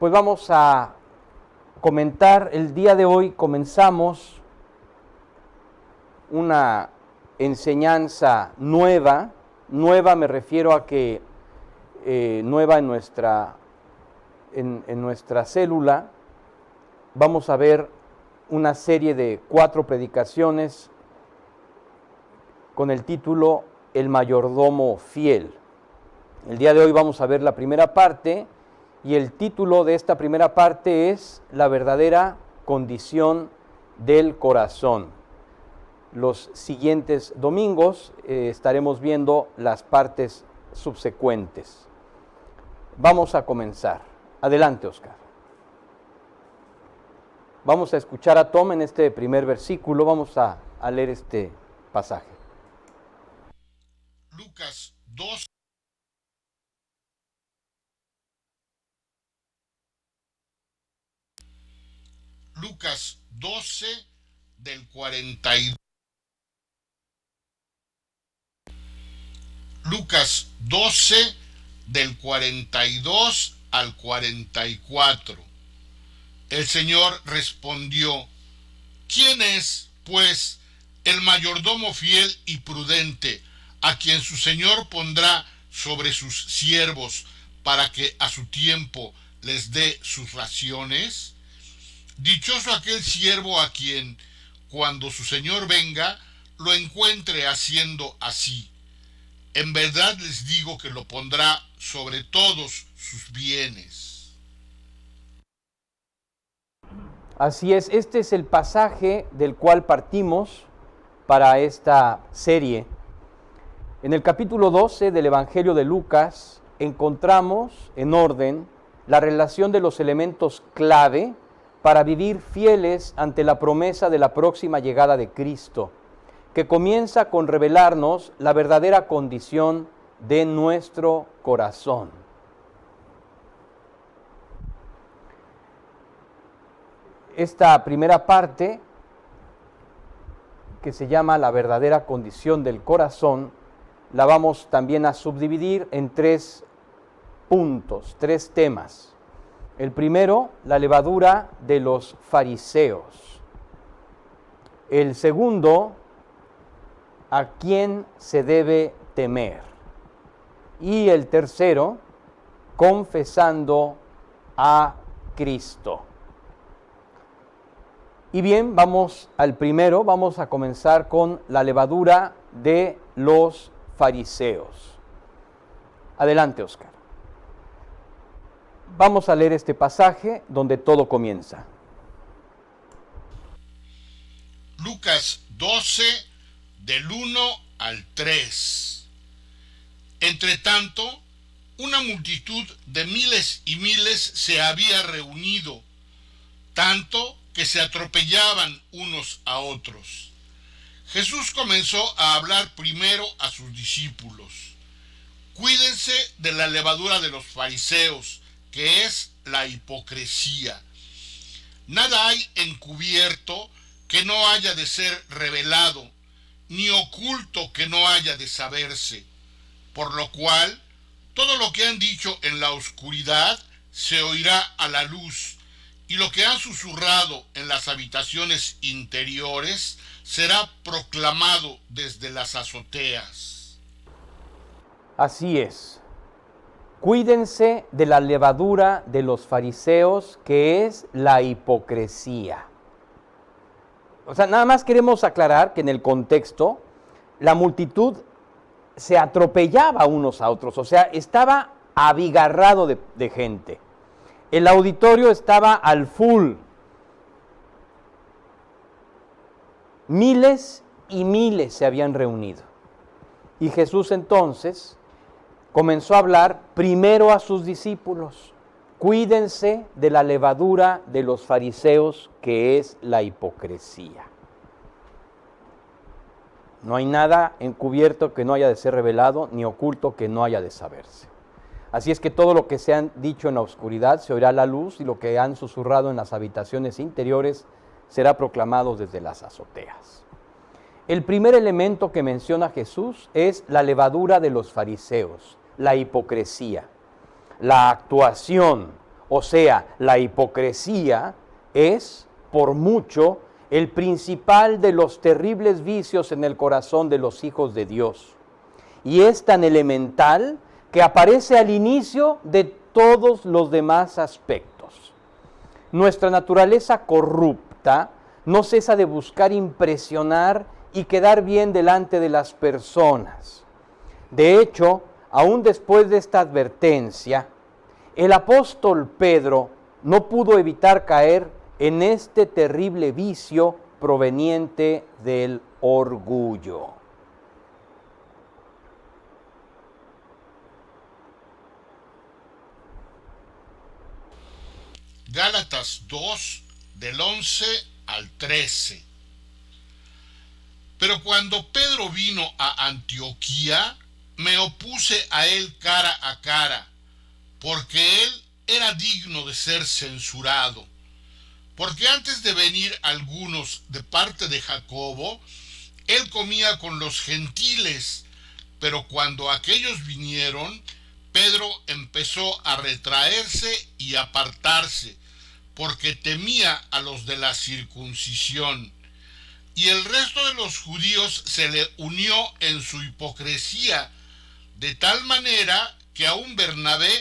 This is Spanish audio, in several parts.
Pues vamos a comentar, el día de hoy comenzamos una enseñanza nueva. Nueva me refiero a que nueva en nuestra célula. Vamos a ver una serie de 4 predicaciones con el título El mayordomo fiel. El día de hoy vamos a ver la primera parte y el título de esta primera parte es La verdadera condición del corazón. Los siguientes domingos estaremos viendo las partes subsecuentes. Vamos a comenzar. Adelante, Oscar. Vamos a escuchar a Tom en este primer versículo. Vamos a leer este pasaje. Lucas 2. Lucas 12 del 42. Lucas 12 del 42 al 44. El Señor respondió: ¿Quién es, pues, el mayordomo fiel y prudente, a quien su Señor pondrá sobre sus siervos para que a su tiempo les dé sus raciones? Dichoso aquel siervo a quien, cuando su Señor venga, lo encuentre haciendo así. En verdad les digo que lo pondrá sobre todos sus bienes. Así es, este es el pasaje del cual partimos para esta serie. En el capítulo 12 del Evangelio de Lucas encontramos en orden la relación de los elementos clave para vivir fieles ante la promesa de la próxima llegada de Cristo, que comienza con revelarnos la verdadera condición de nuestro corazón. Esta primera parte, que se llama la verdadera condición del corazón, la vamos también a subdividir en 3 puntos, 3 temas. El primero, la levadura de los fariseos. El segundo, a quién se debe temer. Y el tercero, confesando a Cristo. Y bien, vamos al primero, vamos a comenzar con la levadura de los fariseos. Adelante, Oscar. Vamos a leer este pasaje donde todo comienza. Lucas 12, del 1 al 3. Entre tanto, una multitud de miles y miles se había reunido, tanto que se atropellaban unos a otros. Jesús comenzó a hablar primero a sus discípulos. Cuídense de la levadura de los fariseos, que es la hipocresía. Nada hay encubierto que no haya de ser revelado, ni oculto que no haya de saberse. Por lo cual, todo lo que han dicho en la oscuridad se oirá a la luz, y lo que han susurrado en las habitaciones interiores será proclamado desde las azoteas. Así es. Cuídense de la levadura de los fariseos, que es la hipocresía. O sea, nada más queremos aclarar que en el contexto, la multitud se atropellaba unos a otros, o sea, estaba abigarrado de gente. El auditorio estaba al full. Miles y miles se habían reunido. Y Jesús entonces comenzó a hablar primero a sus discípulos. Cuídense de la levadura de los fariseos, que es la hipocresía. No hay nada encubierto que no haya de ser revelado, ni oculto que no haya de saberse. Así es que todo lo que se han dicho en la oscuridad se oirá a la luz, y lo que han susurrado en las habitaciones interiores será proclamado desde las azoteas. El primer elemento que menciona Jesús es la levadura de los fariseos, la hipocresía, la actuación o sea, la hipocresía, es, por mucho, el principal de los terribles vicios en el corazón de los hijos de Dios. Y es tan elemental que aparece al inicio de todos los demás aspectos. Nuestra naturaleza corrupta no cesa de buscar impresionar y quedar bien delante de las personas. De hecho, aún después de esta advertencia, el apóstol Pedro no pudo evitar caer en este terrible vicio proveniente del orgullo. Gálatas 2, del 11 al 13. Pero cuando Pedro vino a Antioquía, me opuse a él cara a cara, porque él era digno de ser censurado. Porque antes de venir algunos de parte de Jacobo, él comía con los gentiles, pero cuando aquellos vinieron, Pedro empezó a retraerse y apartarse, porque temía a los de la circuncisión. Y el resto de los judíos se le unió en su hipocresía, de tal manera que aún Bernabé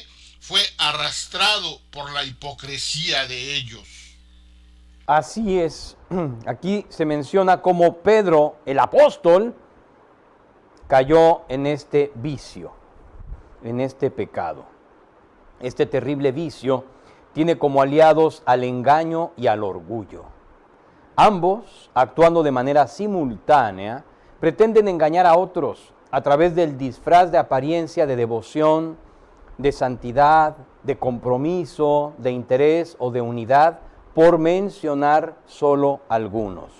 fue arrastrado por la hipocresía de ellos. Así es, aquí se menciona cómo Pedro, el apóstol, cayó en este vicio, en este pecado. Este terrible vicio tiene como aliados al engaño y al orgullo. Ambos, actuando de manera simultánea, pretenden engañar a otros a través del disfraz de apariencia de devoción, de santidad, de compromiso, de interés o de unidad, por mencionar solo algunos.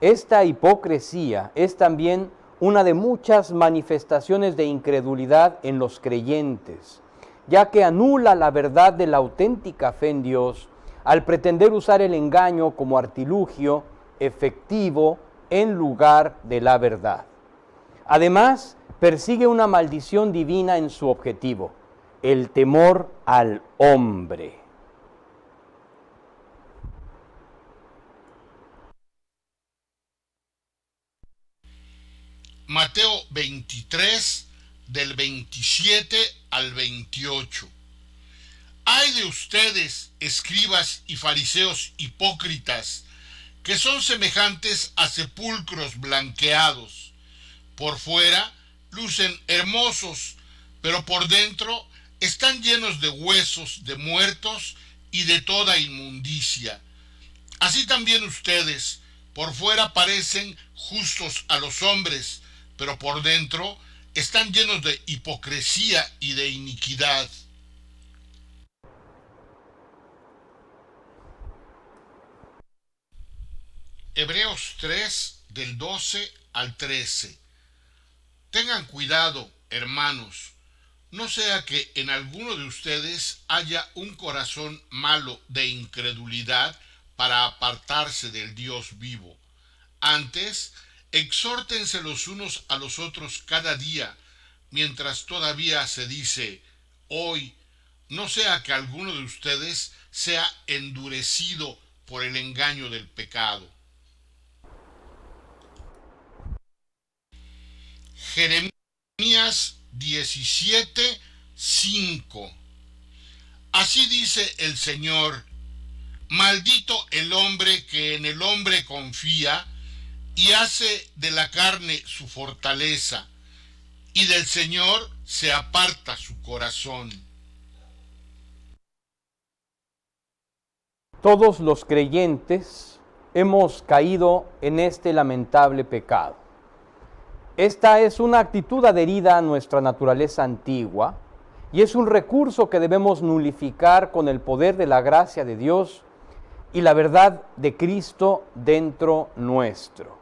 Esta hipocresía es también una de muchas manifestaciones de incredulidad en los creyentes, ya que anula la verdad de la auténtica fe en Dios al pretender usar el engaño como artilugio efectivo en lugar de la verdad. Además, persigue una maldición divina en su objetivo, el temor al hombre. Mateo 23, del 27 al 28. Ay de ustedes, escribas y fariseos hipócritas, que son semejantes a sepulcros blanqueados. Por fuera lucen hermosos, pero por dentro están llenos de huesos de muertos y de toda inmundicia. Así también ustedes, por fuera parecen justos a los hombres, pero por dentro están llenos de hipocresía y de iniquidad. Hebreos 3, del 12 al 13. Tengan cuidado, hermanos, no sea que en alguno de ustedes haya un corazón malo de incredulidad para apartarse del Dios vivo. Antes, exhórtense los unos a los otros cada día, mientras todavía se dice hoy, no sea que alguno de ustedes sea endurecido por el engaño del pecado. Jeremías 17, 5. Así dice el Señor: maldito el hombre que en el hombre confía y hace de la carne su fortaleza, y del Señor se aparta su corazón. Todos los creyentes hemos caído en este lamentable pecado. Esta es una actitud adherida a nuestra naturaleza antigua y es un recurso que debemos nulificar con el poder de la gracia de Dios y la verdad de Cristo dentro nuestro.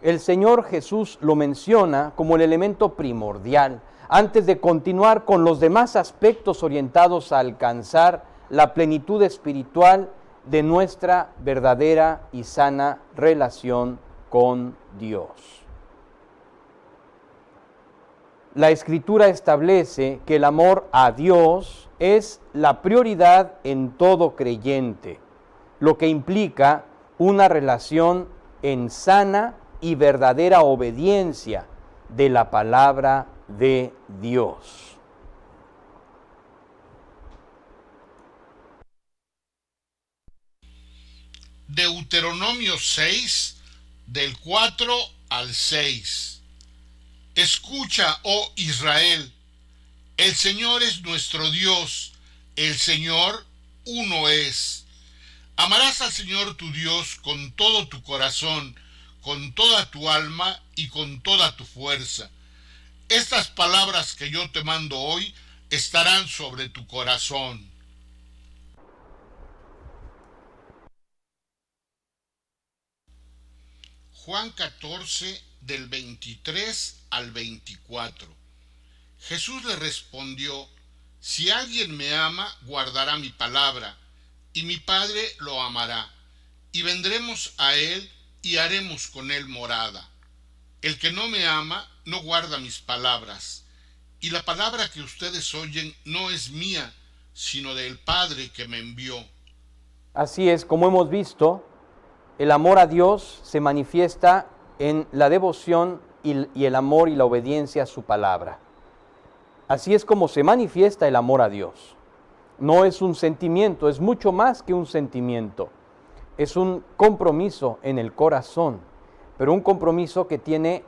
El Señor Jesús lo menciona como el elemento primordial antes de continuar con los demás aspectos orientados a alcanzar la plenitud espiritual de nuestra verdadera y sana relación con Dios. la Escritura establece que el amor a Dios es la prioridad en todo creyente, lo que implica una relación en sana y verdadera obediencia de la palabra de Dios. Deuteronomio 6, del 4 al 6. Escucha, oh Israel, el Señor es nuestro Dios, el Señor uno es. Amarás al Señor tu Dios con todo tu corazón, con toda tu alma y con toda tu fuerza. Estas palabras que yo te mando hoy estarán sobre tu corazón. Juan 14, del 23 al 24. Jesús le respondió: si alguien me ama, guardará mi palabra, y mi Padre lo amará, y vendremos a él y haremos con él morada. El que no me ama, no guarda mis palabras, y la palabra que ustedes oyen no es mía, sino del Padre que me envió. Así es, como hemos visto, el amor a Dios se manifiesta en la devoción y el amor y la obediencia a su palabra. Así es como se manifiesta el amor a Dios. No es un sentimiento, es mucho más que un sentimiento. Es un compromiso en el corazón, pero un compromiso que tiene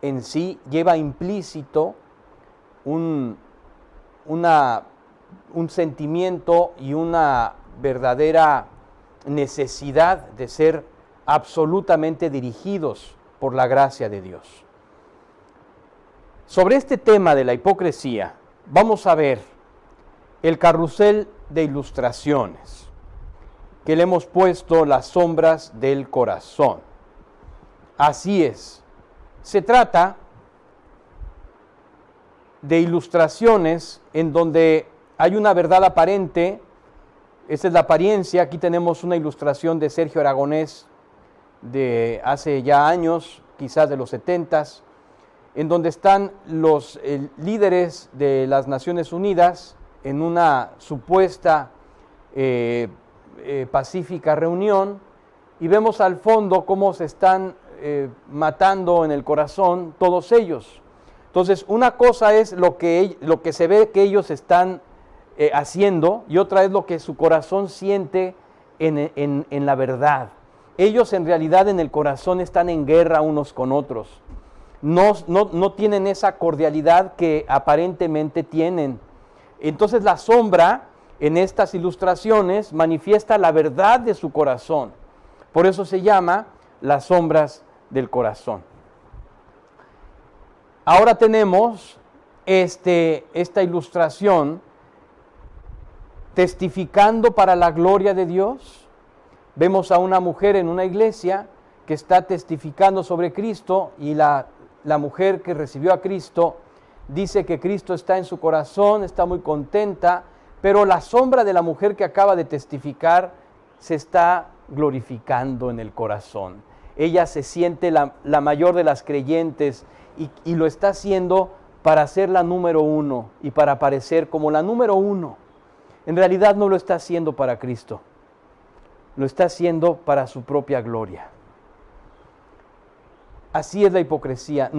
en sí, lleva implícito un sentimiento y una verdadera necesidad de ser absolutamente dirigidos por la gracia de Dios. Sobre este tema de la hipocresía, vamos a ver el carrusel de ilustraciones que le hemos puesto las sombras del corazón. Así es, se trata de ilustraciones en donde hay una verdad aparente. Esta es la apariencia. Aquí tenemos una ilustración de Sergio Aragonés de hace ya años, quizás de los 70s, en donde están los líderes de las Naciones Unidas en una supuesta pacífica reunión, y vemos al fondo cómo se están matando en el corazón todos ellos. Entonces, una cosa es lo que se ve que ellos están haciendo, y otra es lo que su corazón siente en la verdad. Ellos en realidad en el corazón están en guerra unos con otros. No tienen esa cordialidad que aparentemente tienen. Entonces la sombra en estas ilustraciones manifiesta la verdad de su corazón. Por eso se llama las sombras del corazón. Ahora tenemos esta ilustración testificando para la gloria de Dios. Vemos a una mujer en una iglesia que está testificando sobre Cristo, y la mujer que recibió a Cristo dice que Cristo está en su corazón, está muy contenta, pero la sombra de la mujer que acaba de testificar se está glorificando en el corazón. Ella se siente la mayor de las creyentes y lo está haciendo para ser la número uno y para aparecer como la número uno. En realidad no lo está haciendo para Cristo, lo está haciendo para su propia gloria. Así es la hipocresía.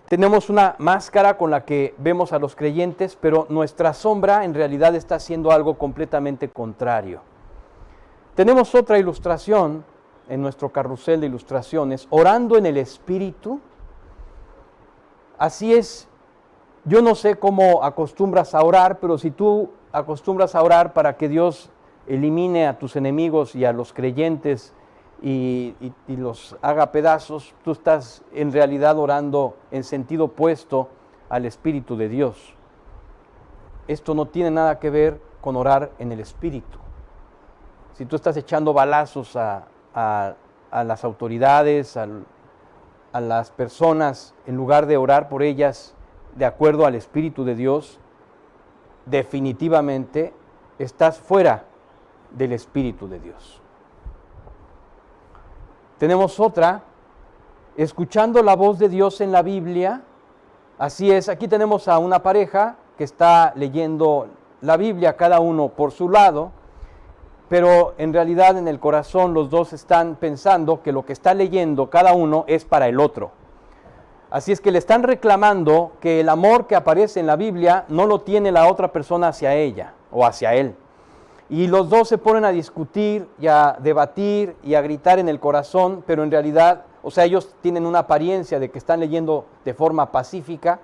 Tenemos una máscara con la que vemos a los creyentes, pero nuestra sombra en realidad está haciendo algo completamente contrario. Tenemos otra ilustración en nuestro carrusel de ilustraciones, orando en el Espíritu. Así es, yo no sé cómo acostumbras a orar, pero si tú acostumbras a orar para que Dios elimine a tus enemigos y a los creyentes y los haga pedazos, tú estás en realidad orando en sentido opuesto al Espíritu de Dios. Esto no tiene nada que ver con orar en el Espíritu. Si tú estás echando balazos a las autoridades, a las personas, en lugar de orar por ellas de acuerdo al Espíritu de Dios, definitivamente estás fuera del Espíritu de Dios. Tenemos otra, escuchando la voz de Dios en la Biblia, Así es, aquí tenemos a una pareja que está leyendo la Biblia, cada uno por su lado, pero en realidad en el corazón los dos están pensando que lo que está leyendo cada uno es para el otro. Así es que le están reclamando que el amor que aparece en la Biblia no lo tiene la otra persona hacia ella o hacia él. Y los dos se ponen a discutir y a debatir y a gritar en el corazón, pero en realidad, o sea, ellos tienen una apariencia de que están leyendo de forma pacífica,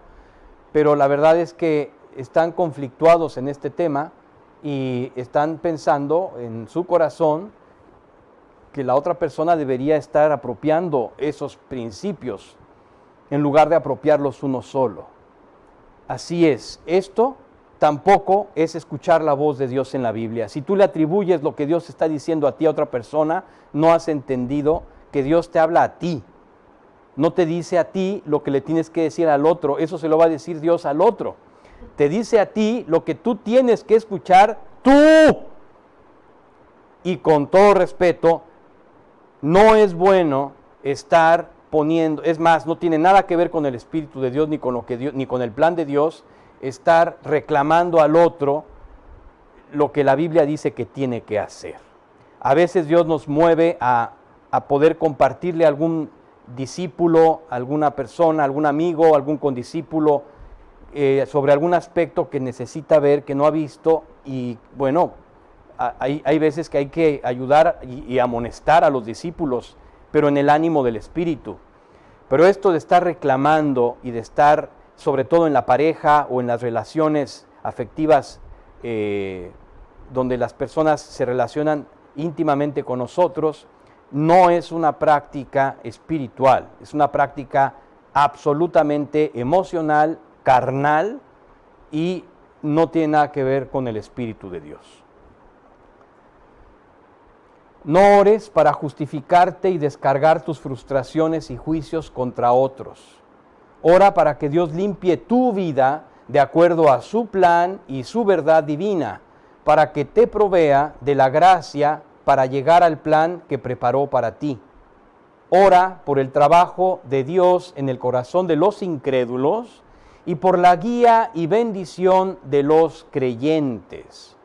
pero la verdad es que están conflictuados en este tema y están pensando en su corazón que la otra persona debería estar apropiando esos principios en lugar de apropiarlos uno solo. Así es, esto tampoco es escuchar la voz de Dios en la Biblia. Si tú le atribuyes lo que Dios está diciendo a ti a otra persona, no has entendido que Dios te habla a ti. No te dice a ti lo que le tienes que decir al otro, eso se lo va a decir Dios al otro. Te dice a ti lo que tú tienes que escuchar tú. Y con todo respeto, no es bueno estar poniendo, es más, no tiene nada que ver con el Espíritu de Dios ni con lo que Dios, ni con el plan de Dios, estar reclamando al otro lo que la Biblia dice que tiene que hacer. A veces Dios nos mueve a poder compartirle a algún discípulo, alguna persona, algún amigo, algún condiscípulo sobre algún aspecto que necesita ver, que no ha visto, y bueno, hay veces que hay que ayudar y amonestar a los discípulos, pero en el ánimo del Espíritu. Pero esto de estar reclamando y de estar, sobre todo en la pareja o en las relaciones afectivas, donde las personas se relacionan íntimamente con nosotros, no es una práctica espiritual, es una práctica absolutamente emocional, carnal, y no tiene nada que ver con el Espíritu de Dios. No ores para justificarte y descargar tus frustraciones y juicios contra otros. Ora para que Dios limpie tu vida de acuerdo a su plan y su verdad divina, para que te provea de la gracia para llegar al plan que preparó para ti. Ora por el trabajo de Dios en el corazón de los incrédulos y por la guía y bendición de los creyentes.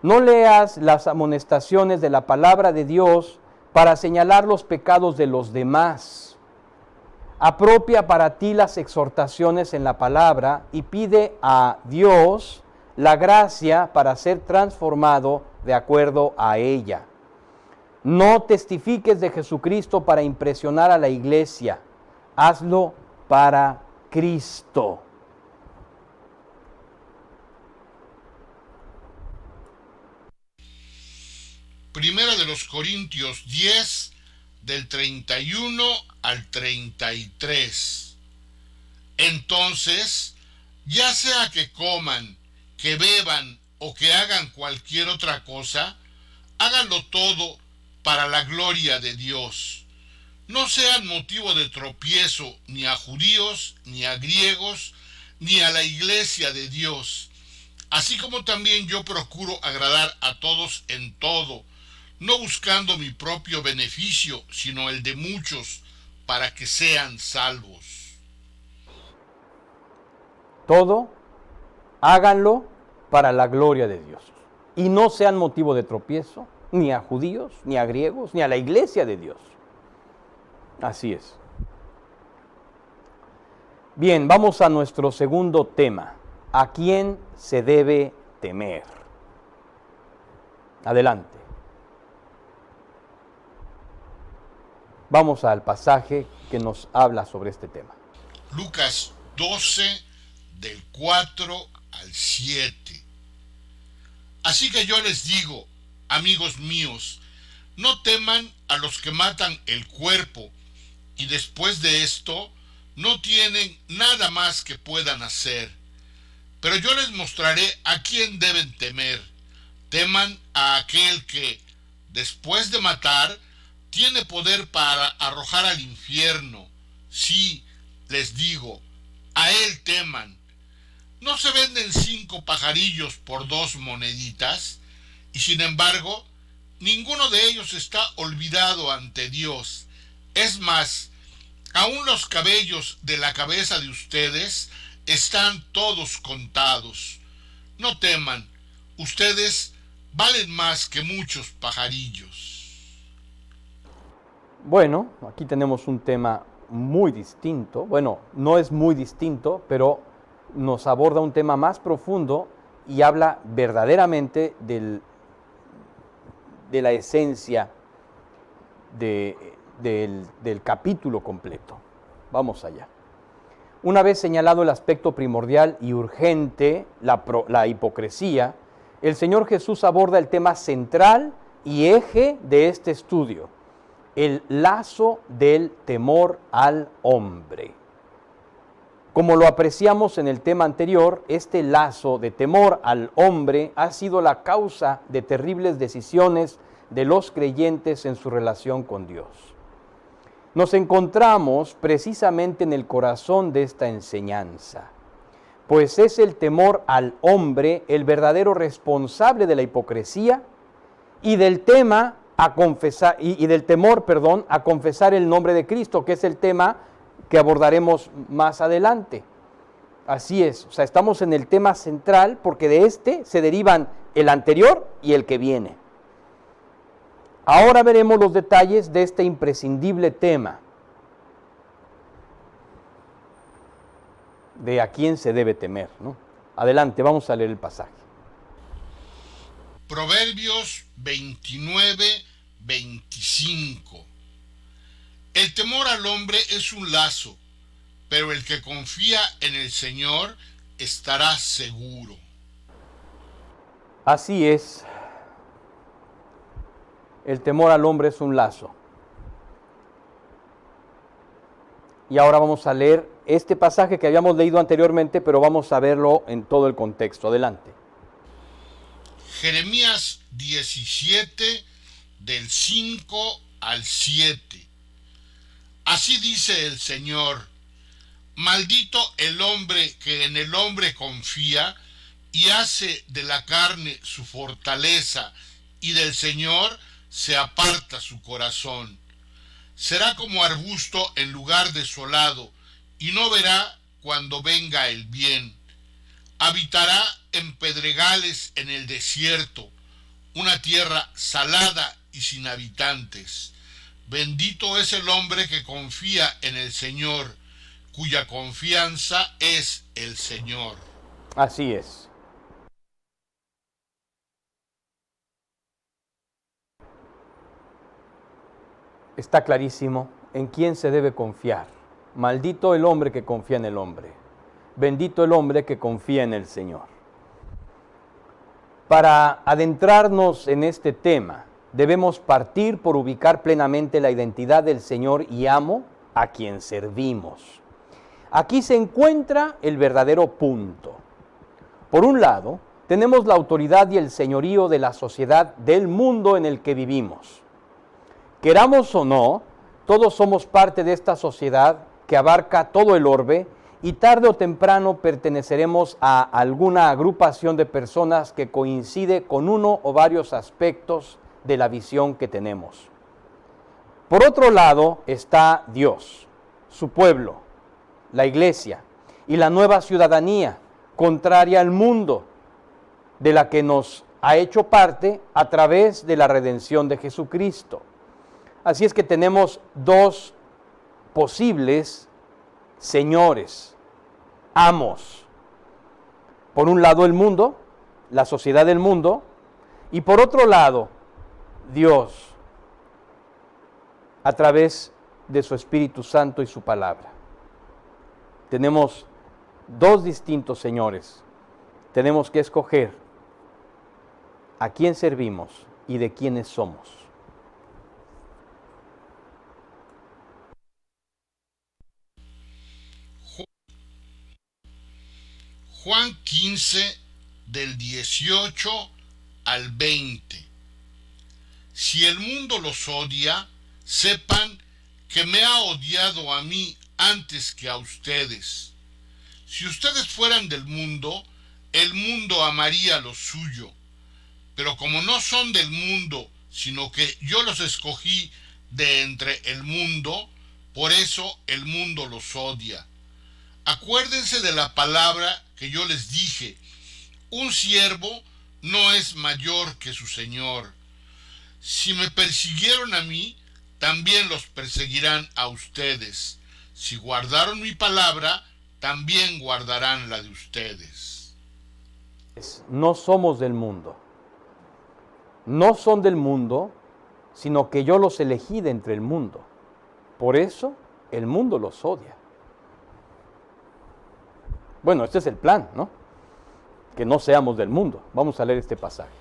No leas las amonestaciones de la palabra de Dios para señalar los pecados de los demás. Apropia para ti las exhortaciones en la palabra y pide a Dios la gracia para ser transformado de acuerdo a ella. No testifiques de Jesucristo para impresionar a la iglesia. Hazlo para Cristo. Primera de los Corintios 10, del 31 al 33. Entonces, ya sea que coman, que beban o que hagan cualquier otra cosa, háganlo todo para la gloria de Dios. No sean motivo de tropiezo ni a judíos, ni a griegos, ni a la iglesia de Dios. Así como también yo procuro agradar a todos en todo, no buscando mi propio beneficio, sino el de muchos, para que sean salvos. Todo, háganlo para la gloria de Dios. Y no sean motivo de tropiezo, ni a judíos, ni a griegos, ni a la iglesia de Dios. Así es. Bien, vamos a nuestro segundo tema. ¿A quién se debe temer? Adelante. Vamos al pasaje que nos habla sobre este tema. Lucas 12, del 4 al 7. Así que yo les digo, amigos míos, no teman a los que matan el cuerpo, y después de esto no tienen nada más que puedan hacer. Pero yo les mostraré a quién deben temer. Teman a aquel que, después de matar, tiene poder para arrojar al infierno. Sí, les digo, a él teman. ¿No se venden 5 pajarillos por 2 moneditas? Y sin embargo, ninguno de ellos está olvidado ante Dios. Es más, Aún los cabellos de la cabeza de ustedes están todos contados. No teman, ustedes valen más que muchos pajarillos. Bueno, aquí tenemos un tema muy distinto. Bueno, no es muy distinto, pero nos aborda un tema más profundo y habla verdaderamente de la esencia del capítulo completo. Vamos allá. Una vez señalado el aspecto primordial y urgente, la hipocresía, el Señor Jesús aborda el tema central y eje de este estudio, el lazo del temor al hombre. Como lo apreciamos en el tema anterior, este lazo de temor al hombre ha sido la causa de terribles decisiones de los creyentes en su relación con Dios. Nos encontramos precisamente en el corazón de esta enseñanza, pues es el temor al hombre el verdadero responsable de la hipocresía y del tema a confesar y del temor, a confesar el nombre de Cristo, que es el tema que abordaremos más adelante. Así es, o sea, estamos en el tema central porque de este se derivan el anterior y el que viene. Ahora veremos los detalles de este imprescindible tema de a quién se debe temer, ¿no? Adelante, vamos a leer el pasaje. Proverbios 29-25. El temor al hombre es un lazo, pero el que confía en el Señor estará seguro. Así es. El temor al hombre es un lazo. Y ahora vamos a leer este pasaje que habíamos leído anteriormente, pero vamos a verlo en todo el contexto. Adelante. Jeremías 17, del 5 al 7. Así dice el Señor: maldito el hombre que en el hombre confía y hace de la carne su fortaleza, y del Señor se aparta su corazón. Será como arbusto en lugar desolado, y no verá cuando venga el bien. Habitará en pedregales en el desierto, una tierra salada y sin habitantes. Bendito es el hombre que confía en el Señor, cuya confianza es el Señor. Así es. Está clarísimo en quién se debe confiar. Maldito el hombre que confía en el hombre. Bendito el hombre que confía en el Señor. Para adentrarnos en este tema, debemos partir por ubicar plenamente la identidad del Señor y amo a quien servimos. Aquí se encuentra el verdadero punto. Por un lado, tenemos la autoridad y el señorío de la sociedad del mundo en el que vivimos. Queramos o no, todos somos parte de esta sociedad que abarca todo el orbe y tarde o temprano perteneceremos a alguna agrupación de personas que coincide con uno o varios aspectos de la visión que tenemos. Por otro lado está Dios, su pueblo, la iglesia y la nueva ciudadanía contraria al mundo, de la que nos ha hecho parte a través de la redención de Jesucristo. Así es que tenemos dos posibles señores, amos. Por un lado el mundo, la sociedad del mundo, y por otro lado Dios, a través de su Espíritu Santo y su palabra. Tenemos dos distintos señores. Tenemos que escoger a quién servimos y de quiénes somos. Juan 15, del 18 al 20. Si el mundo los odia, sepan que me ha odiado a mí antes que a ustedes. Si ustedes fueran del mundo, el mundo amaría lo suyo. Pero como no son del mundo, sino que yo los escogí de entre el mundo, Por eso el mundo los odia. Acuérdense de la palabra que yo les dije: un siervo no es mayor que su señor. Si me persiguieron a mí, también los perseguirán a ustedes. Si guardaron mi palabra, también guardarán la de ustedes. No somos del mundo. No son del mundo, sino que yo los elegí de entre el mundo. Por eso el mundo los odia. Bueno, este es el plan, ¿no? Que no seamos del mundo. Vamos a leer este pasaje.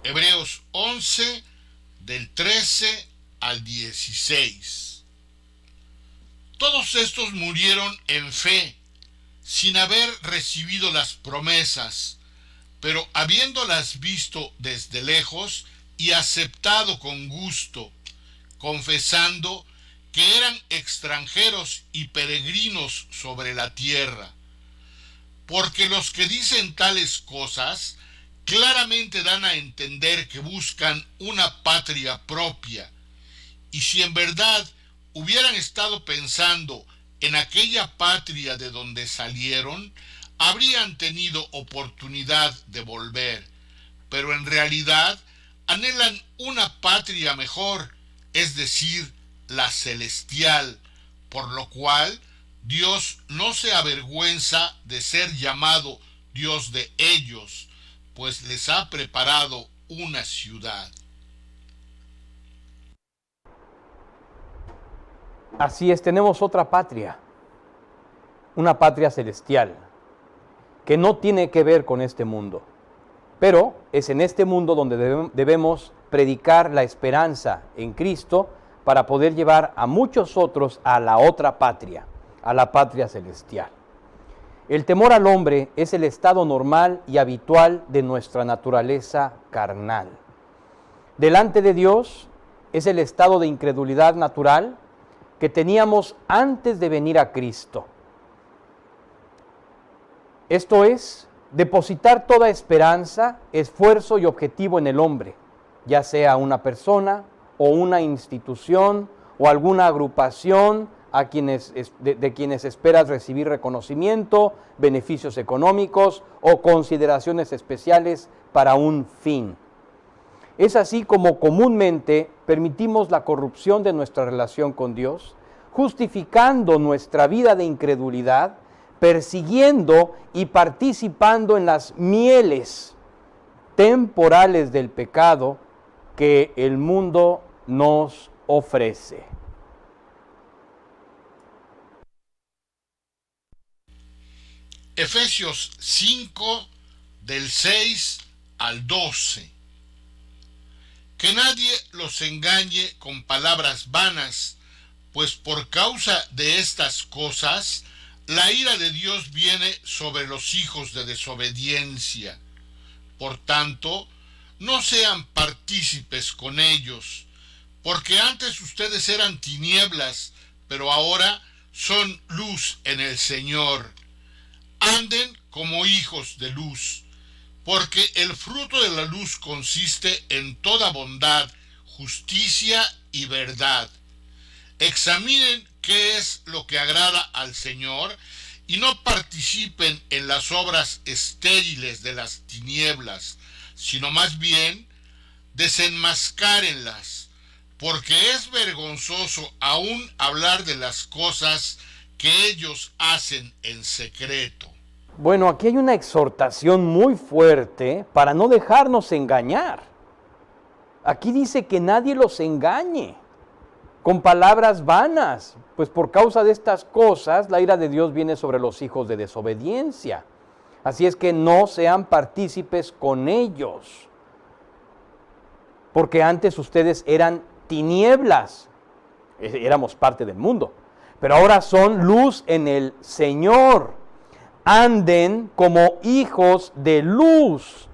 Hebreos 11, del 13 al 16. Todos estos murieron en fe, sin haber recibido las promesas, pero habiéndolas visto desde lejos y aceptado con gusto, confesando que eran extranjeros y peregrinos sobre la tierra. Porque los que dicen tales cosas claramente dan a entender que buscan una patria propia. Y si en verdad hubieran estado pensando en aquella patria de donde salieron, habrían tenido oportunidad de volver. Pero en realidad anhelan una patria mejor, es decir, la celestial, por lo cual Dios no se avergüenza de ser llamado Dios de ellos, pues les ha preparado una ciudad. Así es, tenemos otra patria, una patria celestial, que no tiene que ver con este mundo, pero es en este mundo donde debemos predicar la esperanza en Cristo para poder llevar a muchos otros a la otra patria, a la patria celestial. El temor al hombre es el estado normal y habitual de nuestra naturaleza carnal. Delante de Dios es el estado de incredulidad natural que teníamos antes de venir a Cristo. Esto es, depositar toda esperanza, esfuerzo y objetivo en el hombre, ya sea una persona o una institución o alguna agrupación de quienes esperas recibir reconocimiento, beneficios económicos o consideraciones especiales para un fin. Es así como comúnmente permitimos la corrupción de nuestra relación con Dios, justificando nuestra vida de incredulidad, persiguiendo y participando en las mieles temporales del pecado que el mundo nos ofrece. Efesios 5, del 6 al 12. Que nadie los engañe con palabras vanas, pues por causa de estas cosas, la ira de Dios viene sobre los hijos de desobediencia. Por tanto, no sean partícipes con ellos, porque antes ustedes eran tinieblas, pero ahora son luz en el Señor. Anden como hijos de luz, porque el fruto de la luz consiste en toda bondad, justicia y verdad. Examinen qué es lo que agrada al Señor y no participen en las obras estériles de las tinieblas, sino más bien desenmascárenlas, porque es vergonzoso aún hablar de las cosas que ellos hacen en secreto. Bueno, aquí hay una exhortación muy fuerte para no dejarnos engañar. Aquí dice que nadie los engañe con palabras vanas, pues por causa de estas cosas la ira de Dios viene sobre los hijos de desobediencia. Así es que no sean partícipes con ellos, porque antes ustedes eran tinieblas, éramos parte del mundo, pero ahora son luz en el Señor. Anden como hijos de luz,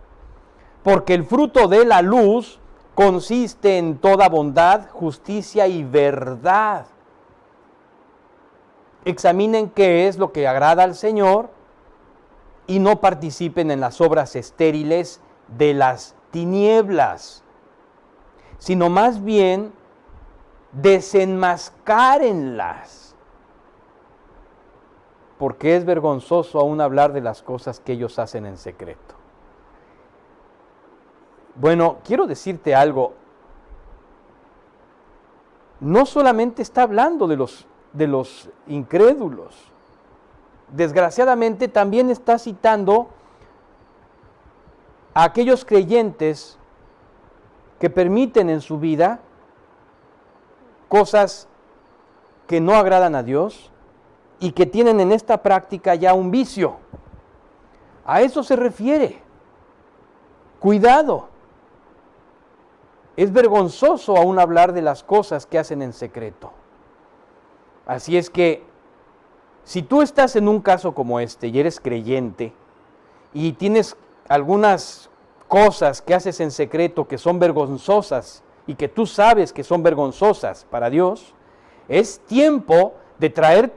porque el fruto de la luz consiste en toda bondad, justicia y verdad. Examinen qué es lo que agrada al Señor y no participen en las obras estériles de las tinieblas, sino más bien desenmascárenlas, porque es vergonzoso aún hablar de las cosas que ellos hacen en secreto. Bueno, quiero decirte algo. No solamente está hablando de los incrédulos. Desgraciadamente también está citando a aquellos creyentes que permiten en su vida cosas que no agradan a Dios y que tienen en esta práctica ya un vicio. A eso se refiere. Cuidado. Es vergonzoso aún hablar de las cosas que hacen en secreto. Así es que, si tú estás en un caso como este y eres creyente y tienes algunas cosas que haces en secreto que son vergonzosas y que tú sabes que son vergonzosas para Dios, es tiempo de traer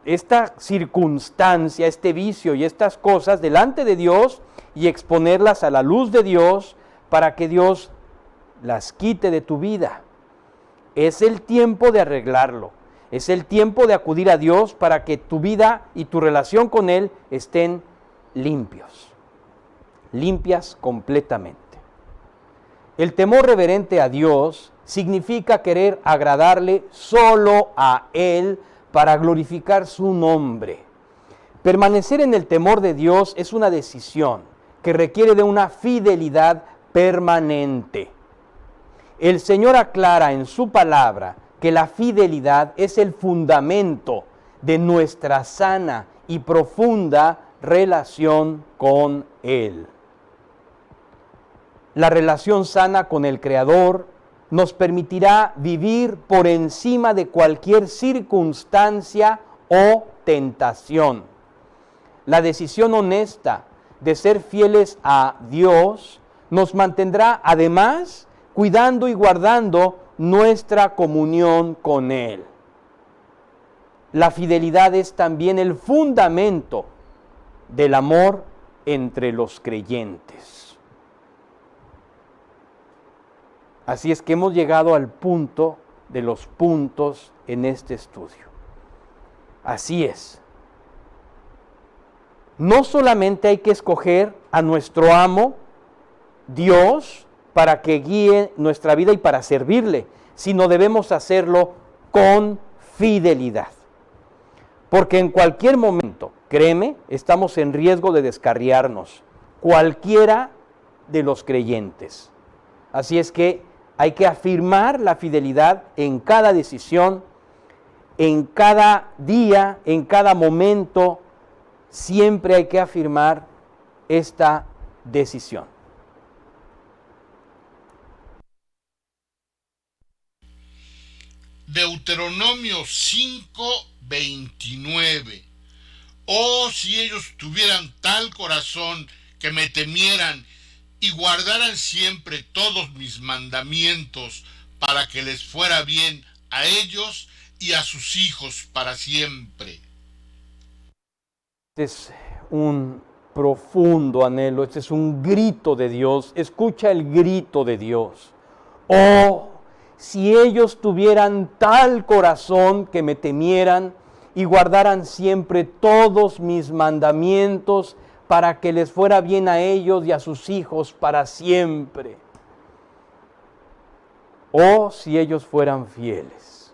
esta circunstancia, este vicio y estas cosas delante de Dios y exponerlas a la luz de Dios para que Dios las quite de tu vida. Es el tiempo de arreglarlo. Es el tiempo de acudir a Dios para que tu vida y tu relación con Él estén limpias completamente. El temor reverente a Dios significa querer agradarle solo a Él para glorificar su nombre. Permanecer en el temor de Dios es una decisión que requiere de una fidelidad permanente. El Señor aclara en su palabra que la fidelidad es el fundamento de nuestra sana y profunda relación con Él. La relación sana con el Creador nos permitirá vivir por encima de cualquier circunstancia o tentación. La decisión honesta de ser fieles a Dios nos mantendrá además cuidando y guardando nuestra comunión con Él. La fidelidad es también el fundamento del amor entre los creyentes. Así es que hemos llegado al punto de los puntos en este estudio. Así es. No solamente hay que escoger a nuestro amo, Dios, para que guíe nuestra vida y para servirle, sino debemos hacerlo con fidelidad. Porque en cualquier momento, créeme, estamos en riesgo de descarriarnos, cualquiera de los creyentes. Así es que hay que afirmar la fidelidad en cada decisión, en cada día, en cada momento, siempre hay que afirmar esta decisión. Deuteronomio 5:29. Oh, si ellos tuvieran tal corazón que me temieran y guardaran siempre todos mis mandamientos para que les fuera bien a ellos y a sus hijos para siempre. Este es un profundo anhelo, este es un grito de Dios. Escucha el grito de Dios. Oh, si ellos tuvieran tal corazón que me temieran y guardaran siempre todos mis mandamientos para que les fuera bien a ellos y a sus hijos para siempre. Oh, si ellos fueran fieles.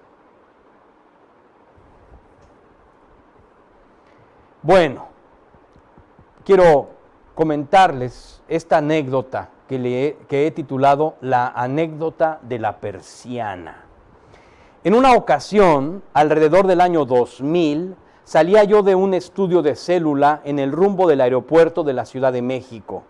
Bueno, quiero comentarles esta anécdota que he titulado La anécdota de la persiana. En una ocasión, alrededor del año 2000, salía yo de un estudio de célula en el rumbo del aeropuerto de la Ciudad de México.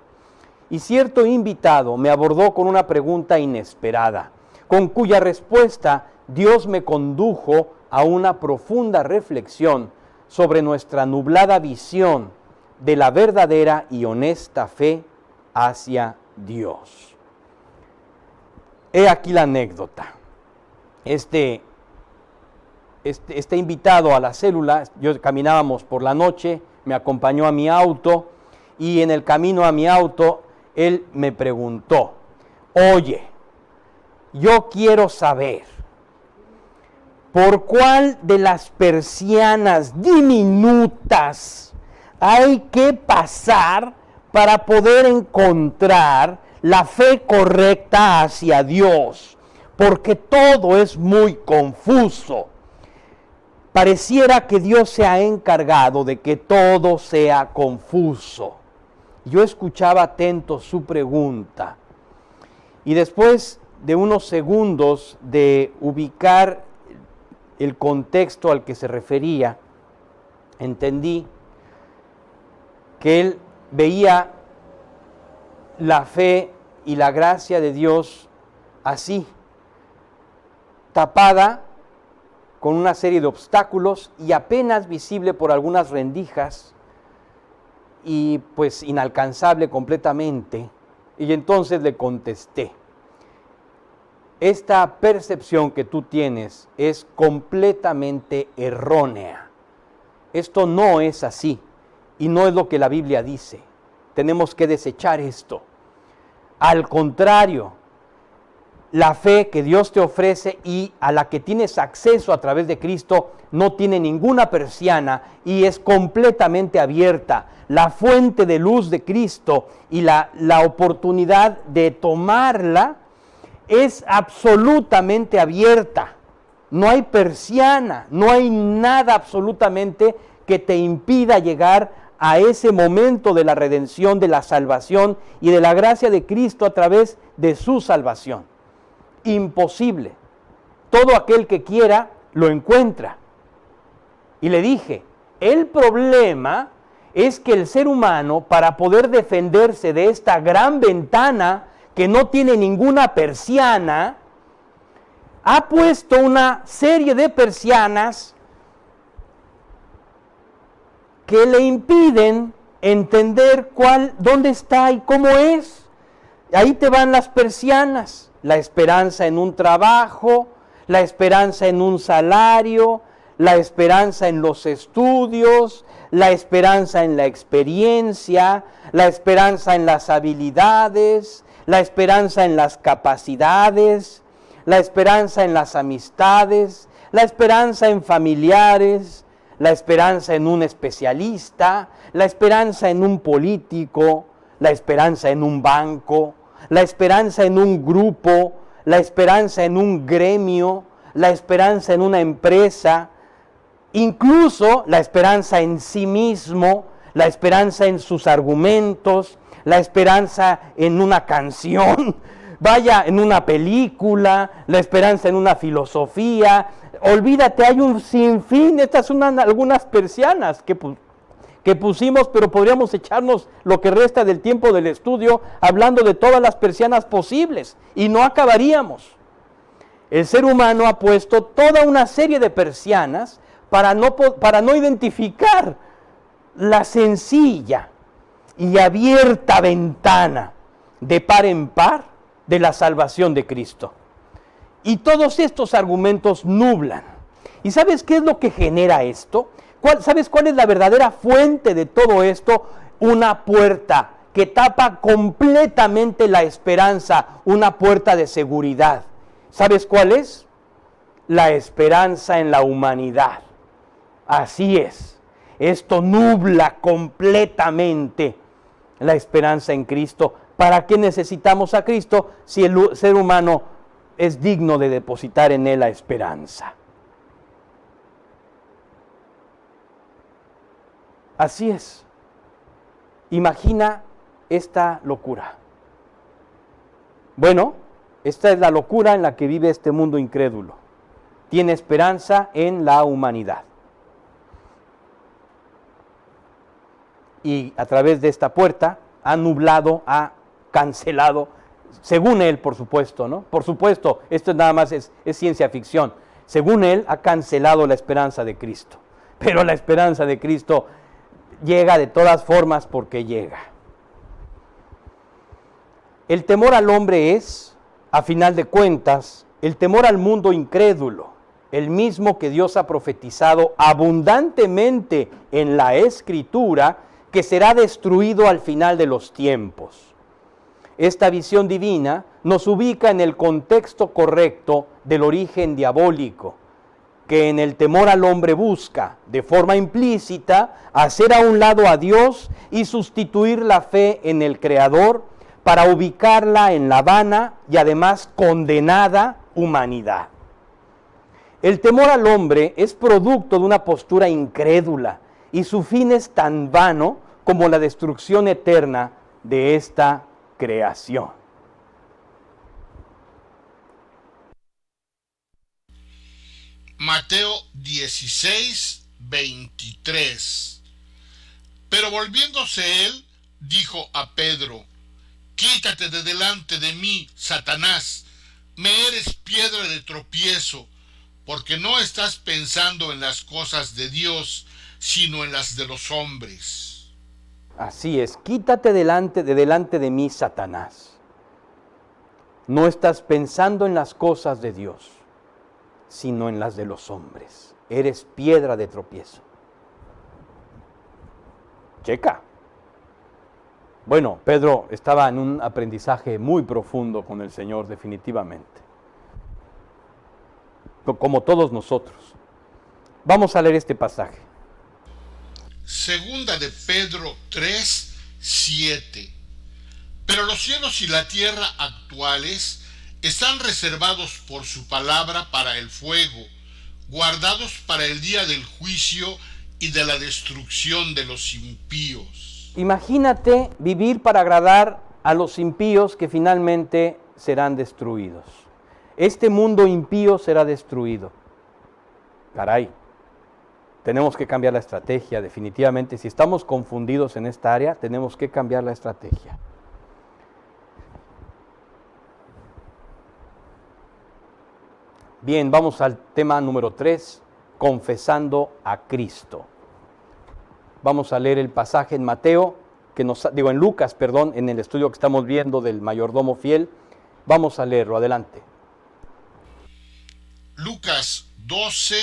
Y cierto invitado me abordó con una pregunta inesperada, con cuya respuesta Dios me condujo a una profunda reflexión sobre nuestra nublada visión de la verdadera y honesta fe hacia Dios. He aquí la anécdota. Este invitado a la célula, caminábamos por la noche, me acompañó a mi auto y en el camino a mi auto él me preguntó: oye, yo quiero saber, ¿por cuál de las persianas diminutas hay que pasar para poder encontrar la fe correcta hacia Dios? Porque todo es muy confuso. Pareciera que Dios se ha encargado de que todo sea confuso. Yo escuchaba atento su pregunta y después de unos segundos de ubicar el contexto al que se refería, entendí que él veía la fe y la gracia de Dios así, tapada con una serie de obstáculos y apenas visible por algunas rendijas y pues inalcanzable completamente. Y entonces le contesté: esta percepción que tú tienes es completamente errónea. Esto no es así y no es lo que la Biblia dice. Tenemos que desechar esto. Al contrario, la fe que Dios te ofrece y a la que tienes acceso a través de Cristo no tiene ninguna persiana y es completamente abierta. La fuente de luz de Cristo y la oportunidad de tomarla es absolutamente abierta. No hay persiana, no hay nada absolutamente que te impida llegar a ese momento de la redención, de la salvación y de la gracia de Cristo a través de su salvación. Imposible. Todo aquel que quiera lo encuentra. Y le dije, el problema es que el ser humano, para poder defenderse de esta gran ventana que no tiene ninguna persiana, ha puesto una serie de persianas que le impiden entender dónde está y cómo es. Ahí te van las persianas: la esperanza en un trabajo, la esperanza en un salario, la esperanza en los estudios, la esperanza en la experiencia, la esperanza en las habilidades, la esperanza en las capacidades, la esperanza en las amistades, la esperanza en familiares, la esperanza en un especialista, la esperanza en un político, la esperanza en un banco, la esperanza en un grupo, la esperanza en un gremio, la esperanza en una empresa, incluso la esperanza en sí mismo, la esperanza en sus argumentos, la esperanza en una canción, vaya, en una película, la esperanza en una filosofía. Olvídate, hay un sinfín. Estas son algunas persianas que pusimos, pero podríamos echarnos lo que resta del tiempo del estudio hablando de todas las persianas posibles y no acabaríamos. El ser humano ha puesto toda una serie de persianas para no identificar la sencilla y abierta ventana de par en par de la salvación de Cristo. Y todos estos argumentos nublan. ¿Y sabes qué es lo que genera esto? ¿Sabes cuál es la verdadera fuente de todo esto? Una puerta que tapa completamente la esperanza, una puerta de seguridad. ¿Sabes cuál es? La esperanza en la humanidad. Así es. Esto nubla completamente la esperanza en Cristo. ¿Para qué necesitamos a Cristo si el ser humano es digno de depositar en él la esperanza? Así es. Imagina esta locura. Bueno, esta es la locura en la que vive este mundo incrédulo. Tiene esperanza en la humanidad. Y a través de esta puerta ha nublado, ha cancelado, según él, por supuesto, ¿no? Por supuesto, esto nada más es ciencia ficción. Según él, ha cancelado la esperanza de Cristo. Pero la esperanza de Cristo llega de todas formas porque llega. El temor al hombre es, a final de cuentas, el temor al mundo incrédulo, el mismo que Dios ha profetizado abundantemente en la Escritura, que será destruido al final de los tiempos. Esta visión divina nos ubica en el contexto correcto del origen diabólico. que en el temor al hombre busca, de forma implícita, hacer a un lado a Dios y sustituir la fe en el Creador para ubicarla en la vana y además condenada humanidad. El temor al hombre es producto de una postura incrédula y su fin es tan vano como la destrucción eterna de esta creación. Mateo 16, 23. Pero volviéndose él, dijo a Pedro: Quítate de delante de mí, Satanás, me eres piedra de tropiezo, porque no estás pensando en las cosas de Dios, sino en las de los hombres. Así es, quítate de delante de mí, Satanás. No estás pensando en las cosas de Dios, sino en las de los hombres. Eres piedra de tropiezo. Checa. Bueno, Pedro estaba en un aprendizaje muy profundo con el Señor, definitivamente. Como todos nosotros. Vamos a leer este pasaje. Segunda de Pedro 3, 7. Pero los cielos y la tierra actuales están reservados por su palabra para el fuego, guardados para el día del juicio y de la destrucción de los impíos. Imagínate vivir para agradar a los impíos que finalmente serán destruidos. Este mundo impío será destruido. Caray, tenemos que cambiar la estrategia, definitivamente. Si estamos confundidos en esta área, tenemos que cambiar la estrategia. Bien, vamos al tema número 3, confesando a Cristo. Vamos a leer el pasaje en Mateo, en Lucas, en el estudio que estamos viendo del mayordomo fiel. Vamos a leerlo, adelante. Lucas 12,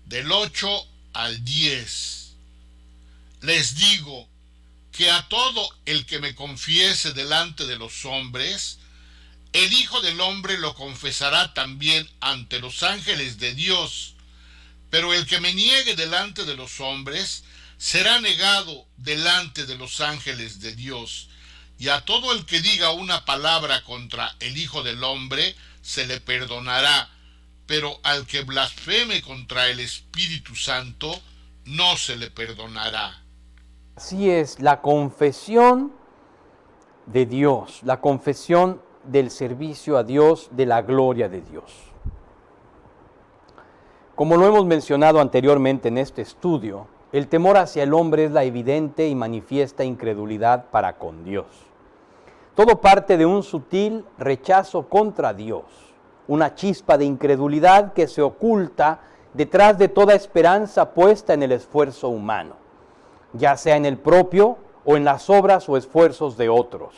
del 8 al 10. Les digo que a todo el que me confiese delante de los hombres, el Hijo del Hombre lo confesará también ante los ángeles de Dios. Pero el que me niegue delante de los hombres, será negado delante de los ángeles de Dios. Y a todo el que diga una palabra contra el Hijo del Hombre, se le perdonará. Pero al que blasfeme contra el Espíritu Santo, no se le perdonará. Así es, la confesión de Dios, la confesión del servicio a Dios, de la gloria de Dios. Como lo hemos mencionado anteriormente en este estudio, el temor hacia el hombre es la evidente y manifiesta incredulidad para con Dios. Todo parte de un sutil rechazo contra Dios, una chispa de incredulidad que se oculta detrás de toda esperanza puesta en el esfuerzo humano, ya sea en el propio o en las obras o esfuerzos de otros.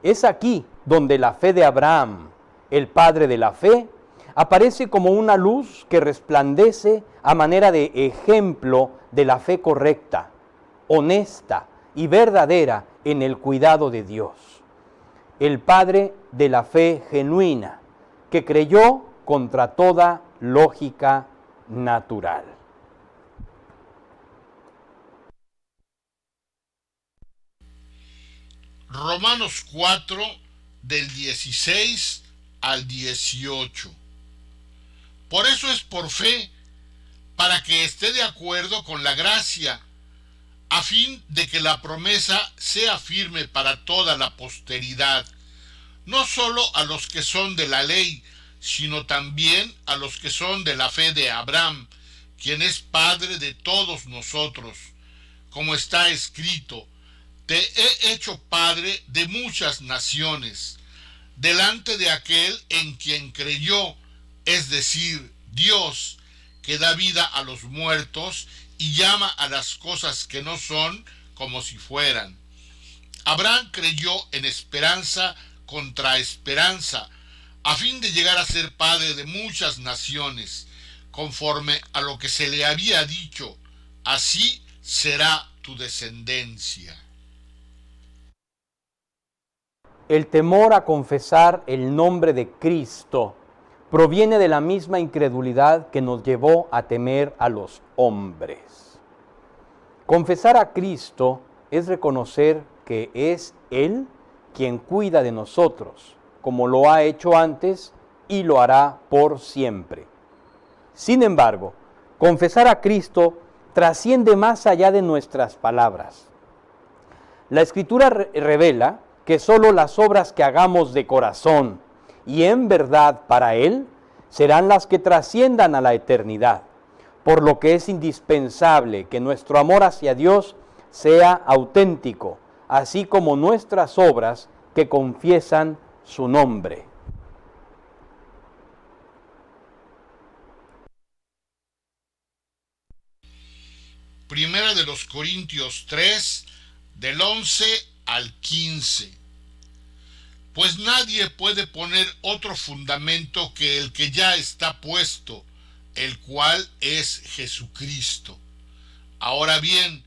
Es aquí donde la fe de Abraham, el padre de la fe, aparece como una luz que resplandece a manera de ejemplo de la fe correcta, honesta y verdadera en el cuidado de Dios. El padre de la fe genuina, que creyó contra toda lógica natural. Romanos 4, del 16 al 18. Por eso es por fe, para que esté de acuerdo con la gracia, a fin de que la promesa sea firme para toda la posteridad, no solo a los que son de la ley, sino también a los que son de la fe de Abraham, quien es padre de todos nosotros. Como está escrito: te he hecho padre de muchas naciones, delante de aquel en quien creyó, es decir, Dios, que da vida a los muertos y llama a las cosas que no son como si fueran. Abraham creyó en esperanza contra esperanza, a fin de llegar a ser padre de muchas naciones, conforme a lo que se le había dicho: así será tu descendencia. El temor a confesar el nombre de Cristo proviene de la misma incredulidad que nos llevó a temer a los hombres. Confesar a Cristo es reconocer que es Él quien cuida de nosotros, como lo ha hecho antes y lo hará por siempre. Sin embargo, confesar a Cristo trasciende más allá de nuestras palabras. La Escritura revela que solo las obras que hagamos de corazón y en verdad para Él serán las que trasciendan a la eternidad, por lo que es indispensable que nuestro amor hacia Dios sea auténtico, así como nuestras obras que confiesan su nombre. Primera de los Corintios 3, del 11 al 15. Pues nadie puede poner otro fundamento que el que ya está puesto, el cual es Jesucristo. Ahora bien,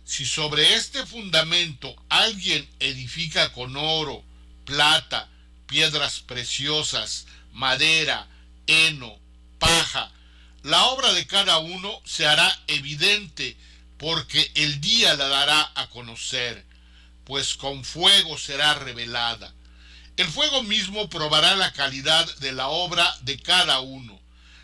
si sobre este fundamento alguien edifica con oro, plata, piedras preciosas, madera, heno, paja, la obra de cada uno se hará evidente, porque el día la dará a conocer, pues con fuego será revelada. El fuego mismo probará la calidad de la obra de cada uno.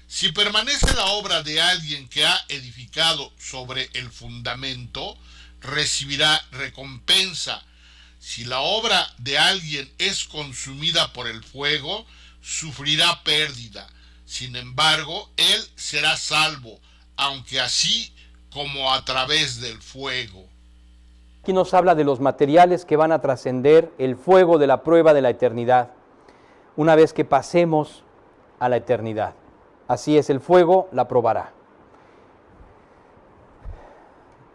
Si permanece la obra de alguien que ha edificado sobre el fundamento, recibirá recompensa. Si la obra de alguien es consumida por el fuego, sufrirá pérdida. Sin embargo, él será salvo, aunque así como a través del fuego. Aquí nos habla de los materiales que van a trascender el fuego de la prueba de la eternidad, una vez que pasemos a la eternidad. Así es, el fuego la probará.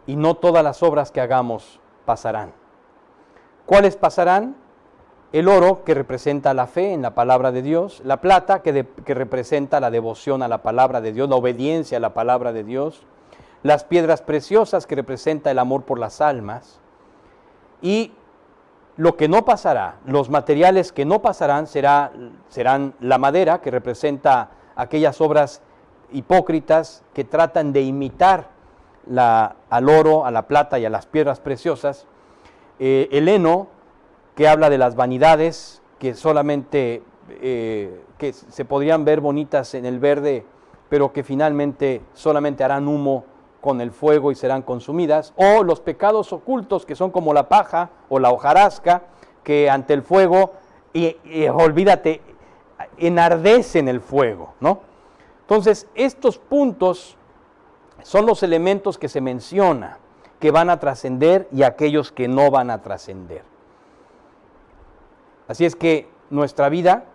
Y no todas las obras que hagamos pasarán. ¿Cuáles pasarán? El oro, que representa la fe en la palabra de Dios, la plata, que representa la devoción a la palabra de Dios, la obediencia a la palabra de Dios, las piedras preciosas, que representa el amor por las almas, y lo que no pasará, los materiales que no pasarán serán la madera, que representa aquellas obras hipócritas que tratan de imitar al oro, a la plata y a las piedras preciosas, el heno, que habla de las vanidades, que solamente que se podrían ver bonitas en el verde, pero que finalmente solamente harán humo con el fuego y serán consumidas, o los pecados ocultos, que son como la paja o la hojarasca, que ante el fuego, olvídate, enardecen el fuego, ¿no? Entonces, estos puntos son los elementos que se menciona, que van a trascender y aquellos que no van a trascender. Así es que nuestra vida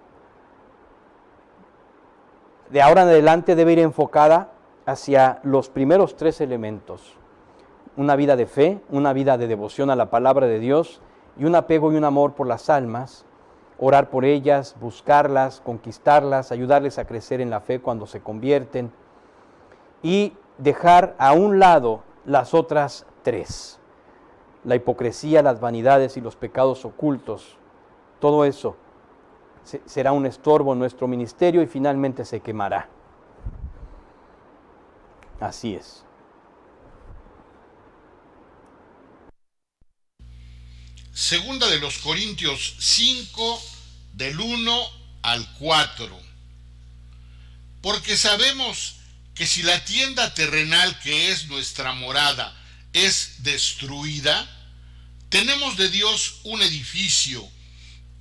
de ahora en adelante debe ir enfocada hacia los primeros tres elementos: una vida de fe, una vida de devoción a la palabra de Dios y un apego y un amor por las almas, orar por ellas, buscarlas, conquistarlas, ayudarles a crecer en la fe cuando se convierten, y dejar a un lado las otras tres: la hipocresía, las vanidades y los pecados ocultos. Todo eso será un estorbo en nuestro ministerio y finalmente se quemará. Así es. Segunda de los Corintios 5, del 1 al 4. Porque sabemos que si la tienda terrenal que es nuestra morada es destruida, tenemos de Dios un edificio,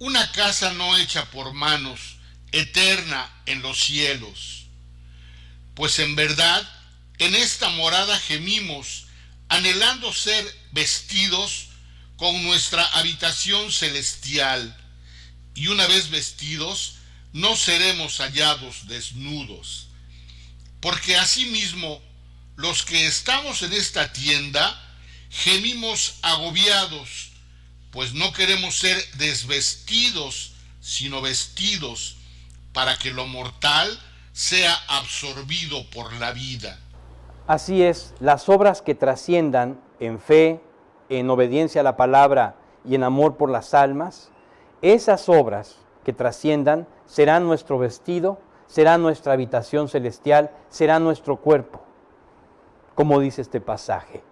una casa no hecha por manos, eterna en los cielos. Pues en verdad, en esta morada gemimos, anhelando ser vestidos con nuestra habitación celestial, y una vez vestidos, no seremos hallados desnudos. Porque asimismo, los que estamos en esta tienda, gemimos agobiados, pues no queremos ser desvestidos, sino vestidos, para que lo mortal sea absorbido por la vida. Así es, las obras que trasciendan en fe, en obediencia a la palabra y en amor por las almas, esas obras que trasciendan serán nuestro vestido, será nuestra habitación celestial, será nuestro cuerpo, como dice este pasaje.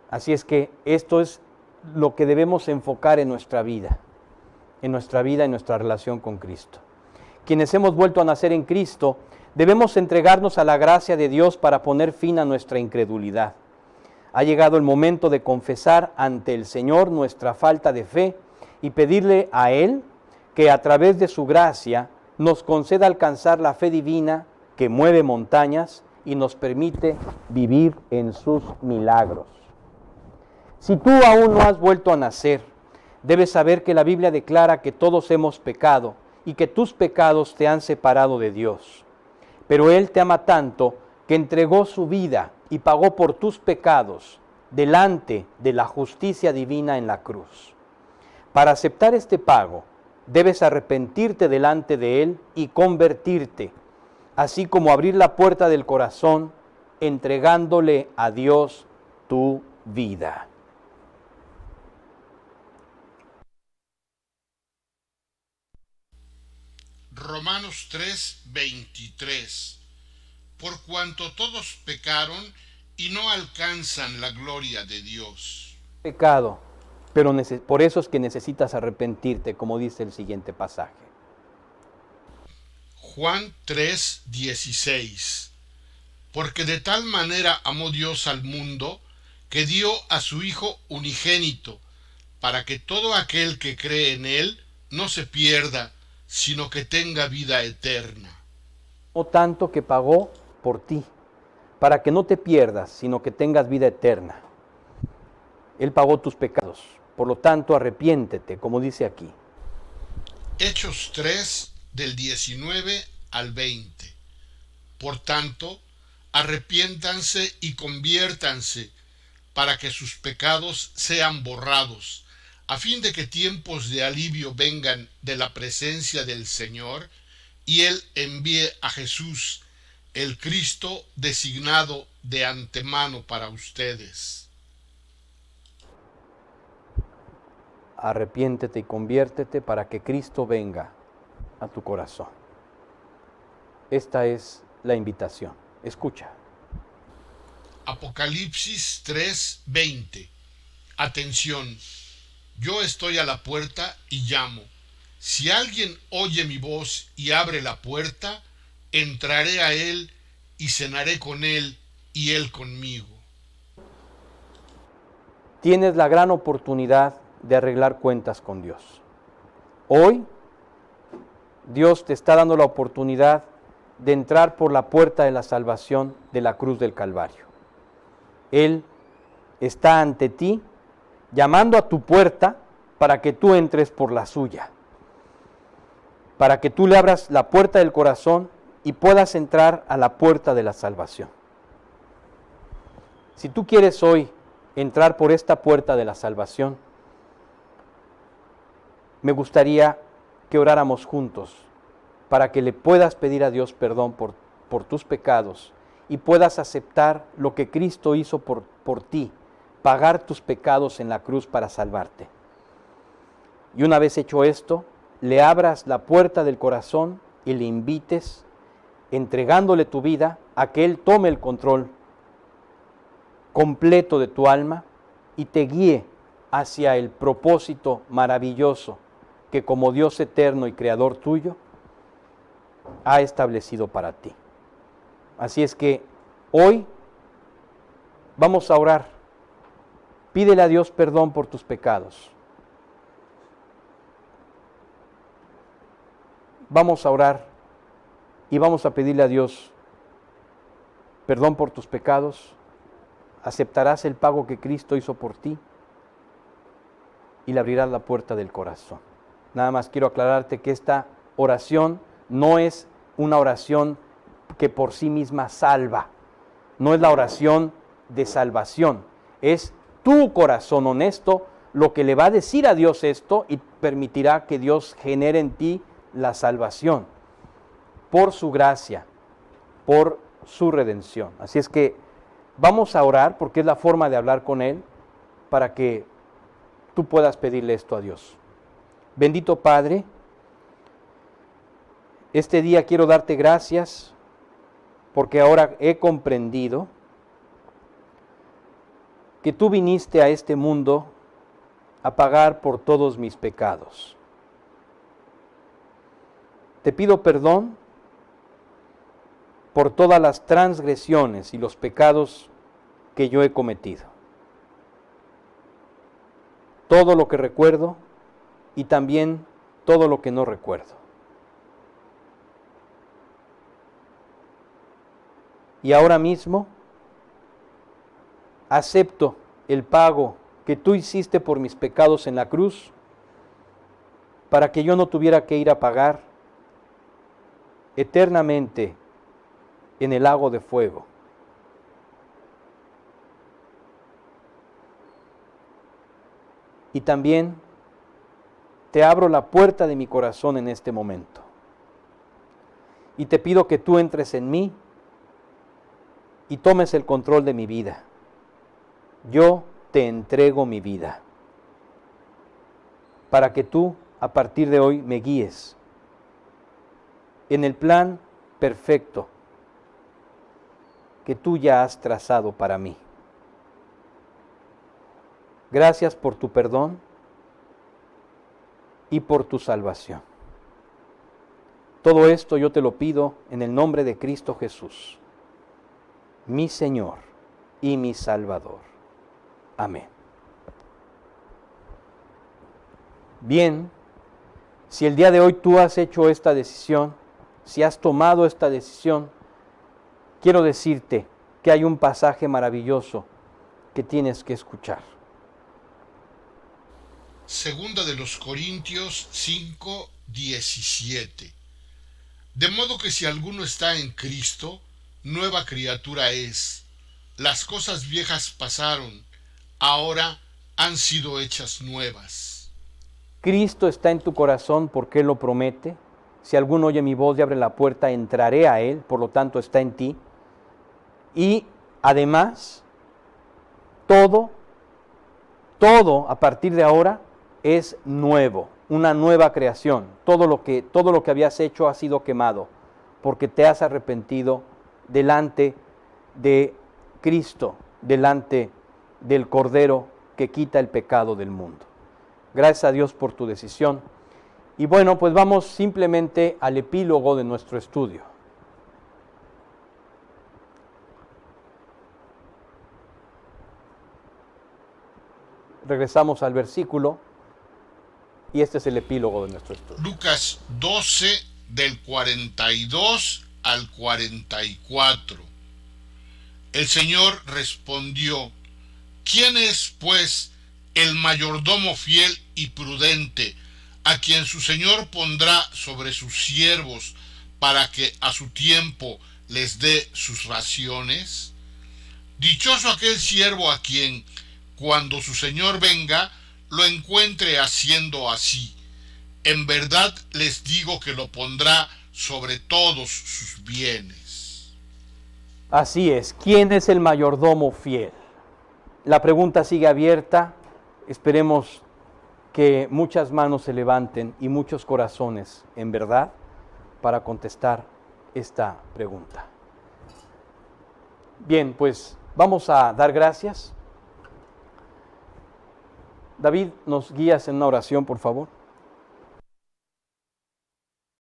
Así es que esto es lo que debemos enfocar en nuestra vida, en nuestra relación con Cristo. Quienes hemos vuelto a nacer en Cristo, debemos entregarnos a la gracia de Dios para poner fin a nuestra incredulidad. Ha llegado el momento de confesar ante el Señor nuestra falta de fe y pedirle a Él que a través de su gracia nos conceda alcanzar la fe divina que mueve montañas y nos permite vivir en sus milagros. Si tú aún no has vuelto a nacer, debes saber que la Biblia declara que todos hemos pecado y que tus pecados te han separado de Dios. Pero Él te ama tanto que entregó su vida y pagó por tus pecados delante de la justicia divina en la cruz. Para aceptar este pago, debes arrepentirte delante de Él y convertirte, así como abrir la puerta del corazón, entregándole a Dios tu vida. Romanos 3:23. Por cuanto todos pecaron y no alcanzan la gloria de Dios. Pecado, pero por eso es que necesitas arrepentirte, como dice el siguiente pasaje. Juan 3:16. Porque de tal manera amó Dios al mundo, que dio a su Hijo unigénito, para que todo aquel que cree en Él no se pierda, sino que tenga vida eterna. No tanto que pagó por ti, para que no te pierdas, sino que tengas vida eterna. Él pagó tus pecados, por lo tanto arrepiéntete, como dice aquí. Hechos 3, del 19 al 20. Por tanto, arrepiéntanse y conviértanse, para que sus pecados sean borrados, a fin de que tiempos de alivio vengan de la presencia del Señor, y Él envíe a Jesús, el Cristo designado de antemano para ustedes. Arrepiéntete y conviértete para que Cristo venga a tu corazón. Esta es la invitación. Escucha. Apocalipsis 3:20. Atención, yo estoy a la puerta y llamo. Si alguien oye mi voz y abre la puerta, entraré a él y cenaré con él y él conmigo. Tienes la gran oportunidad de arreglar cuentas con Dios. Hoy, Dios te está dando la oportunidad de entrar por la puerta de la salvación de la cruz del Calvario. Él está ante ti, llamando a tu puerta para que tú entres por la suya, para que tú le abras la puerta del corazón y puedas entrar a la puerta de la salvación. Si tú quieres hoy entrar por esta puerta de la salvación, me gustaría que oráramos juntos para que le puedas pedir a Dios perdón por tus pecados y puedas aceptar lo que Cristo hizo por ti, pagar tus pecados en la cruz para salvarte. Y una vez hecho esto, le abras la puerta del corazón y le invites, entregándole tu vida, a que Él tome el control completo de tu alma y te guíe hacia el propósito maravilloso que como Dios eterno y creador tuyo ha establecido para ti. Así es que hoy vamos a orar. Pídele a Dios perdón por tus pecados. Vamos a orar y vamos a pedirle a Dios perdón por tus pecados. Aceptarás el pago que Cristo hizo por ti y le abrirás la puerta del corazón. Nada más quiero aclararte que esta oración no es una oración que por sí misma salva. No es la oración de salvación. Es tu corazón honesto lo que le va a decir a Dios esto y permitirá que Dios genere en ti la salvación por su gracia, por su redención. Así es que vamos a orar porque es la forma de hablar con Él para que tú puedas pedirle esto a Dios. Bendito Padre, Este día quiero darte gracias porque ahora he comprendido que tú viniste a este mundo a pagar por todos mis pecados. Te pido perdón por todas las transgresiones y los pecados que yo he cometido. Todo lo que recuerdo y también todo lo que no recuerdo. Y ahora mismo acepto el pago que tú hiciste por mis pecados en la cruz para que yo no tuviera que ir a pagar eternamente en el lago de fuego. Y también te abro la puerta de mi corazón en este momento. Y te pido que tú entres en mí y tomes el control de mi vida. Yo te entrego mi vida para que tú, a partir de hoy, me guíes en el plan perfecto que tú ya has trazado para mí. Gracias por tu perdón y por tu salvación. Todo esto yo te lo pido en el nombre de Cristo Jesús, mi Señor y mi Salvador. Amén. Bien, si el día de hoy tú has hecho esta decisión, si has tomado esta decisión, quiero decirte que hay un pasaje maravilloso que tienes que escuchar. Segunda de los Corintios 5:17. De modo que si alguno está en Cristo, nueva criatura es. Las cosas viejas pasaron, ahora han sido hechas nuevas. Cristo está en tu corazón porque Él lo promete. Si alguno oye mi voz y abre la puerta, entraré a Él, por lo tanto está en ti. Y además, todo a partir de ahora es nuevo, una nueva creación. Todo lo que habías hecho ha sido quemado, porque te has arrepentido delante de Cristo, delante del Cordero que quita el pecado del mundo. Gracias a Dios por tu decisión. Y bueno, pues vamos simplemente al epílogo de nuestro estudio. Regresamos al versículo y este es el epílogo de nuestro estudio. Lucas 12 del 42 al 44. El Señor respondió: ¿Quién es, pues, el mayordomo fiel y prudente, a quien su Señor pondrá sobre sus siervos para que a su tiempo les dé sus raciones? Dichoso aquel siervo a quien, cuando su Señor venga, lo encuentre haciendo así. En verdad les digo que lo pondrá sobre todos sus bienes. Así es, ¿quién es el mayordomo fiel? La pregunta sigue abierta. Esperemos que muchas manos se levanten y muchos corazones, en verdad, para contestar esta pregunta. Bien, pues vamos a dar gracias. David, ¿nos guías en una oración, por favor?